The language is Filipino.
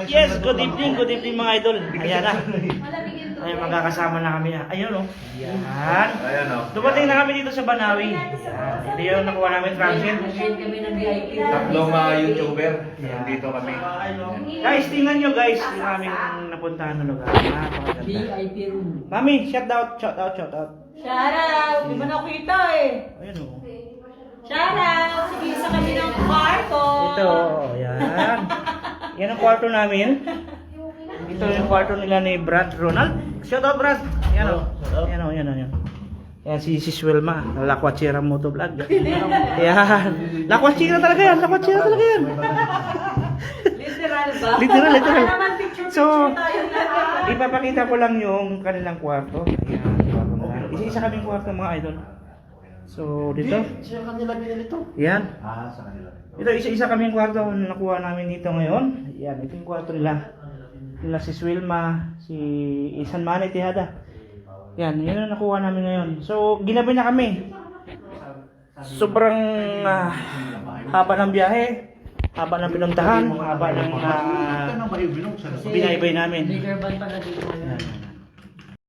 Yes, good evening mga idol. Ayan na. Ay, magkakasama na kami na. Ayun oh. Ayan. Ayan o. Dumating na kami dito sa Banawi. Ayan. Ito yung nakuha namin transit. Tatlong YouTuber. Dito kami. Guys, tingnan nyo guys yung aming napuntahan na lugar. VIP room. Mami, shout out. Shout out! Di ba nakita eh? Ayun oh. Shout out! Sige, sa kami ng kwarto. Ito, ayan. Yan ang kwarto namin. Ito yung kwarto nila ni Brad Ronald. Shout out Brad. Yan o. Yan o, yan o, yan. Yan si Wilma. Lakwachera Motovlog. Yan. Lakwachera talaga yan. Lakwachera talaga yan. Literal ba? Literal. Para naman picture So, tayo. ipapakita ko lang yung kanilang kwarto. Ayan. Kwarto nila. Isa-isa kaming kwarto mga idol. So, dito. Siya kanila binili to. Yan. Sa kanila. Ito, isa-isa kaming kwarto na nakuha namin dito ngayon. Yan, ito yung kwarto nila. Nila si Wilma, si Isan Manny Tejada. Yan, yun ang nakuha namin ngayon. So, ginabi na kami. Sobrang haba ng biyahe, haba ng pinuntahan, haba ng binaybay namin. Bigger van pala dito. Yan.